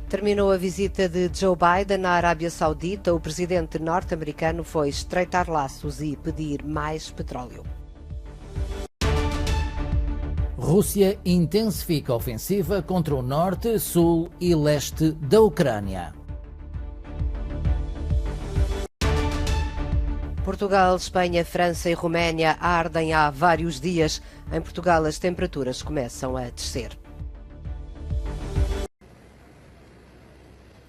Terminou a visita de Joe Biden à Arábia Saudita. O presidente norte-americano foi estreitar laços e pedir mais petróleo. Rússia intensifica a ofensiva contra o norte, sul e leste da Ucrânia. Portugal, Espanha, França e Roménia ardem há vários dias. Em Portugal, as temperaturas começam a descer.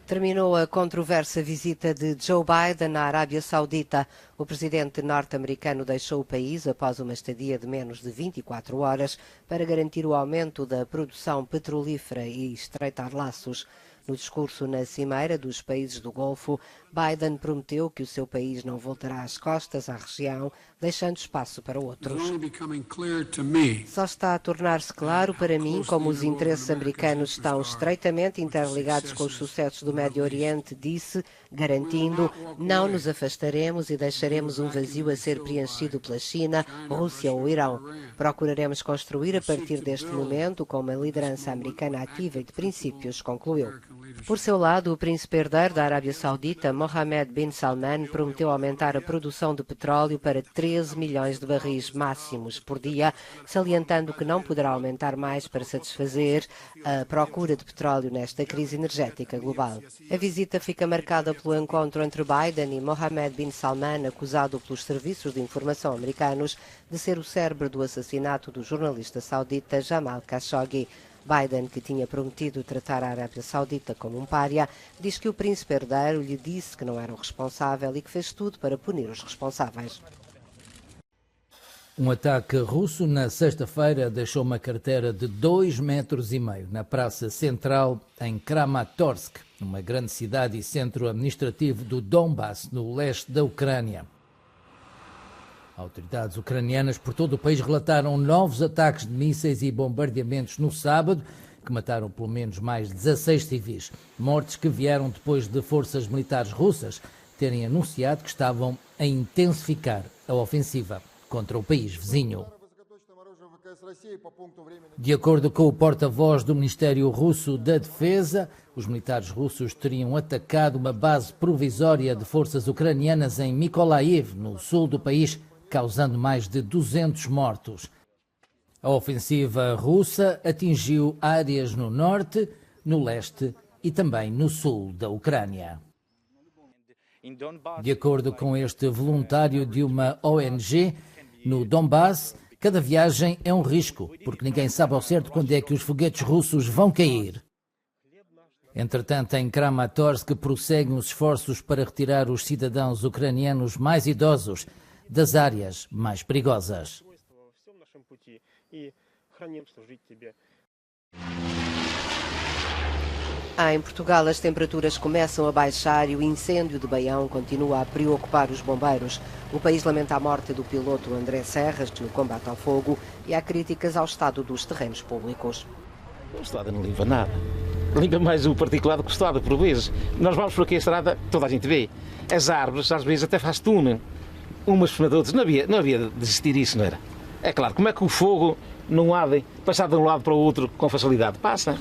Terminou a controversa visita de Joe Biden à Arábia Saudita. O presidente norte-americano deixou o país após uma estadia de menos de 24 horas para garantir o aumento da produção petrolífera e estreitar laços. No discurso na Cimeira dos países do Golfo, Biden prometeu que o seu país não voltará às costas à região, deixando espaço para outros. Só está a tornar-se claro para mim como os interesses americanos estão estreitamente interligados com os sucessos do Médio Oriente, disse, garantindo: não nos afastaremos e deixaremos um vazio a ser preenchido pela China, Rússia ou Irão. Procuraremos construir a partir deste momento com uma liderança americana ativa e de princípios, concluiu. Por seu lado, o príncipe herdeiro da Arábia Saudita, Mohammed bin Salman, prometeu aumentar a produção de petróleo para 13 milhões de barris máximos por dia, salientando que não poderá aumentar mais para satisfazer a procura de petróleo nesta crise energética global. A visita fica marcada pelo encontro entre Biden e Mohammed bin Salman, acusado pelos serviços de informação americanos de ser o cérebro do assassinato do jornalista saudita Jamal Khashoggi. Biden, que tinha prometido tratar a Arábia Saudita como um pária, diz que o príncipe herdeiro lhe disse que não era o responsável e que fez tudo para punir os responsáveis. Um ataque russo na sexta-feira deixou uma cratera de 2,5 metros na praça central em Kramatorsk, uma grande cidade e centro administrativo do Donbass, no leste da Ucrânia. Autoridades ucranianas por todo o país relataram novos ataques de mísseis e bombardeamentos no sábado, que mataram pelo menos mais 16 civis. Mortes que vieram depois de forças militares russas terem anunciado que estavam a intensificar a ofensiva contra o país vizinho. De acordo com o porta-voz do Ministério Russo da Defesa, os militares russos teriam atacado uma base provisória de forças ucranianas em Mykolaiv, no sul do país, causando mais de 200 mortos. A ofensiva russa atingiu áreas no norte, no leste e também no sul da Ucrânia. De acordo com este voluntário de uma ONG, no Donbass, cada viagem é um risco, porque ninguém sabe ao certo quando é que os foguetes russos vão cair. Entretanto, em Kramatorsk prosseguem os esforços para retirar os cidadãos ucranianos mais idosos das áreas mais perigosas. Em Portugal, as temperaturas começam a baixar e o incêndio de Baião continua a preocupar os bombeiros. O país lamenta a morte do piloto André Serras no combate ao fogo e há críticas ao estado dos terrenos públicos. O Estado não limpa nada. Limpa mais o particulado que o Estado, por vezes. Nós vamos por aqui a estrada, toda a gente vê. As árvores, às vezes, até faz túnel. Umas por outras. Não havia de existir isso, não era? É claro, como é que o fogo não há de passar de um lado para o outro com facilidade? Passa.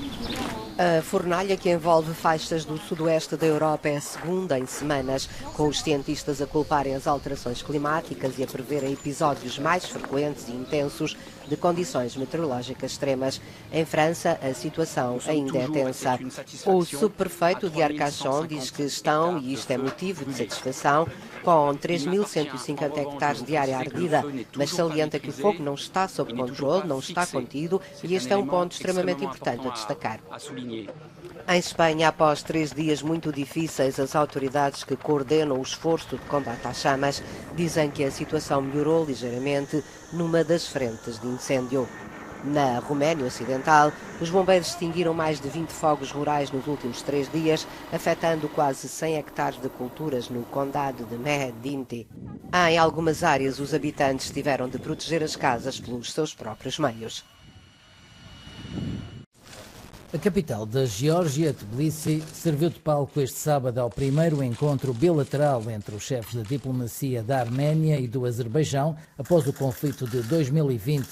A fornalha que envolve faixas do sudoeste da Europa é a segunda em semanas, com os cientistas a culparem as alterações climáticas e a preverem episódios mais frequentes e intensos de condições meteorológicas extremas. Em França, a situação ainda é tensa. O subprefeito de Arcachon diz que estão, e isto é motivo de satisfação, com 3.150 hectares de área ardida, mas salienta que o fogo não está sob controle, não está contido, e este é um ponto extremamente importante a destacar. Em Espanha, após 3 dias muito difíceis, as autoridades que coordenam o esforço de combate às chamas dizem que a situação melhorou ligeiramente numa das frentes de incêndio. Na Roménia Ocidental, os bombeiros extinguiram mais de 20 fogos rurais nos últimos 3 dias, afetando quase 100 hectares de culturas no condado de Mehedinti. Em algumas áreas, os habitantes tiveram de proteger as casas pelos seus próprios meios. A capital da Geórgia, Tbilisi, serviu de palco este sábado ao primeiro encontro bilateral entre os chefes da diplomacia da Arménia e do Azerbaijão após o conflito de 2020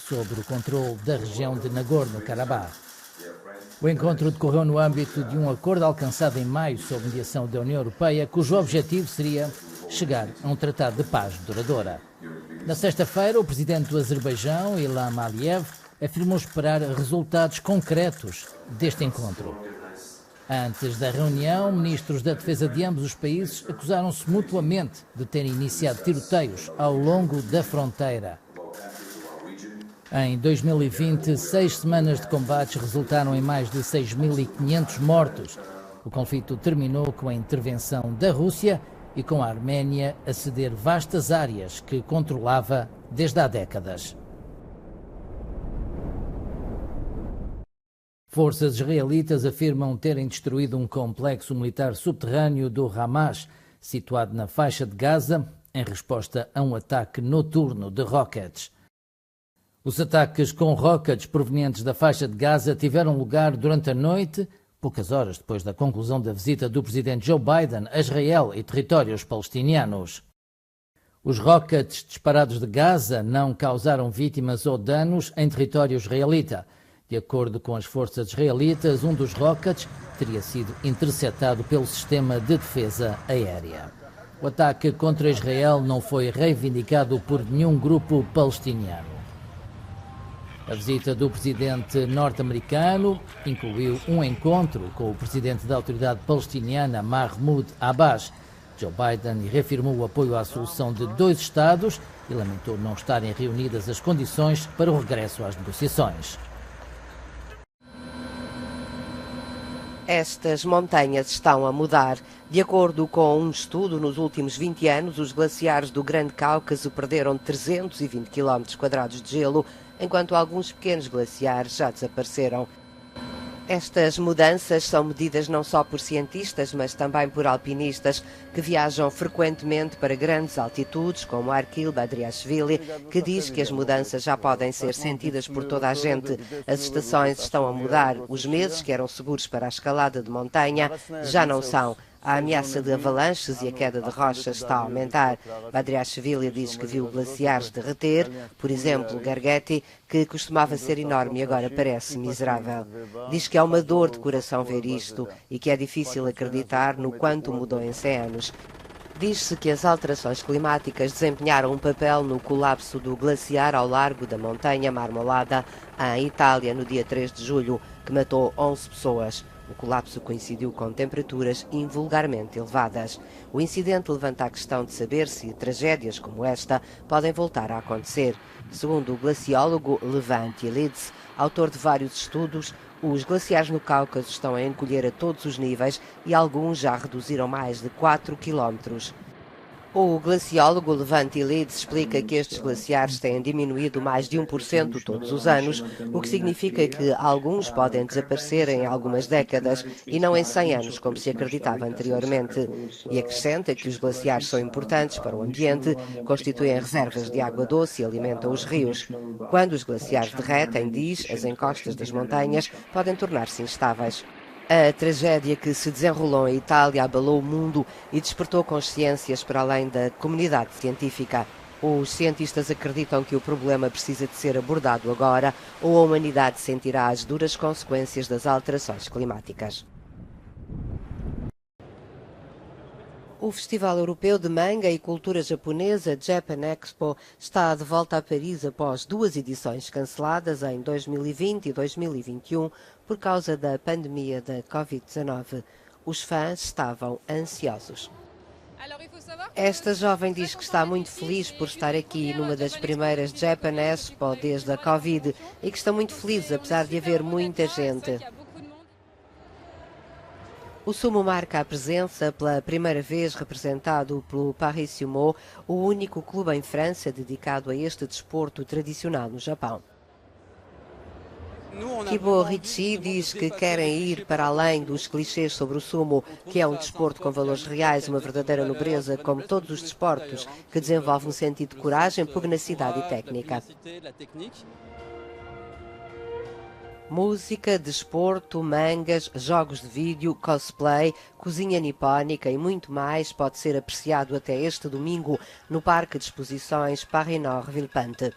sobre o controle da região de Nagorno-Karabakh. O encontro decorreu no âmbito de um acordo alcançado em maio sob mediação da União Europeia, cujo objetivo seria chegar a um tratado de paz duradoura. Na sexta-feira, o presidente do Azerbaijão, Ilham Aliyev, afirmou esperar resultados concretos deste encontro. Antes da reunião, ministros da defesa de ambos os países acusaram-se mutuamente de terem iniciado tiroteios ao longo da fronteira. Em 2020, 6 semanas de combates resultaram em mais de 6.500 mortos. O conflito terminou com a intervenção da Rússia e com a Arménia a ceder vastas áreas que controlava desde há décadas. Forças israelitas afirmam terem destruído um complexo militar subterrâneo do Hamas, situado na faixa de Gaza, em resposta a um ataque noturno de rockets. Os ataques com rockets provenientes da faixa de Gaza tiveram lugar durante a noite, poucas horas depois da conclusão da visita do presidente Joe Biden a Israel e territórios palestinianos. Os rockets disparados de Gaza não causaram vítimas ou danos em território israelita. De acordo com as forças israelitas, um dos rockets teria sido interceptado pelo sistema de defesa aérea. O ataque contra Israel não foi reivindicado por nenhum grupo palestiniano. A visita do presidente norte-americano incluiu um encontro com o presidente da autoridade palestiniana, Mahmoud Abbas. Joe Biden reafirmou o apoio à solução de 2 Estados e lamentou não estarem reunidas as condições para o regresso às negociações. Estas montanhas estão a mudar. De acordo com um estudo, nos últimos 20 anos, os glaciares do Grande Cáucaso perderam 320 km² de gelo, enquanto alguns pequenos glaciares já desapareceram. Estas mudanças são medidas não só por cientistas, mas também por alpinistas que viajam frequentemente para grandes altitudes, como Arkil Badriashvili, que diz que as mudanças já podem ser sentidas por toda a gente. As estações estão a mudar. Os meses que eram seguros para a escalada de montanha já não são. A ameaça de avalanches e a queda de rochas está a aumentar. Badriashvili diz que viu glaciares derreter, por exemplo, Gargeti, que costumava ser enorme e agora parece miserável. Diz que é uma dor de coração ver isto e que é difícil acreditar no quanto mudou em 100 anos. Diz-se que as alterações climáticas desempenharam um papel no colapso do glaciar ao largo da montanha Marmolada, em Itália, no dia 3 de julho, que matou 11 pessoas. O colapso coincidiu com temperaturas invulgarmente elevadas. O incidente levanta a questão de saber se tragédias como esta podem voltar a acontecer. Segundo o glaciólogo Levent Yildiz, autor de vários estudos, os glaciares no Cáucaso estão a encolher a todos os níveis e alguns já reduziram mais de 4 quilómetros. O glaciólogo Levent Yildiz explica que estes glaciares têm diminuído mais de 1% todos os anos, o que significa que alguns podem desaparecer em algumas décadas e não em 100 anos, como se acreditava anteriormente. E acrescenta que os glaciares são importantes para o ambiente, constituem reservas de água doce e alimentam os rios. Quando os glaciares derretem, diz, as encostas das montanhas podem tornar-se instáveis. A tragédia que se desenrolou em Itália abalou o mundo e despertou consciências para além da comunidade científica. Os cientistas acreditam que o problema precisa de ser abordado agora ou a humanidade sentirá as duras consequências das alterações climáticas. O Festival Europeu de Manga e Cultura Japonesa, Japan Expo, está de volta a Paris após 2 edições canceladas em 2020 e 2021 por causa da pandemia da Covid-19. Os fãs estavam ansiosos. Esta jovem diz que está muito feliz por estar aqui numa das primeiras Japan Expo desde a Covid e que está muito feliz apesar de haver muita gente. O sumo marca a presença, pela primeira vez representado pelo Paris Sumo, o único clube em França dedicado a este desporto tradicional no Japão. Kibo Richie diz que querem ir para além dos clichês sobre o sumo, que é um desporto com valores reais, uma verdadeira nobreza, como todos os desportos, que desenvolve um sentido de coragem, pugnacidade e técnica. Música, desporto, mangas, jogos de vídeo, cosplay, cozinha nipónica e muito mais pode ser apreciado até este domingo no Parque de Exposições Paris Nord Villepinte.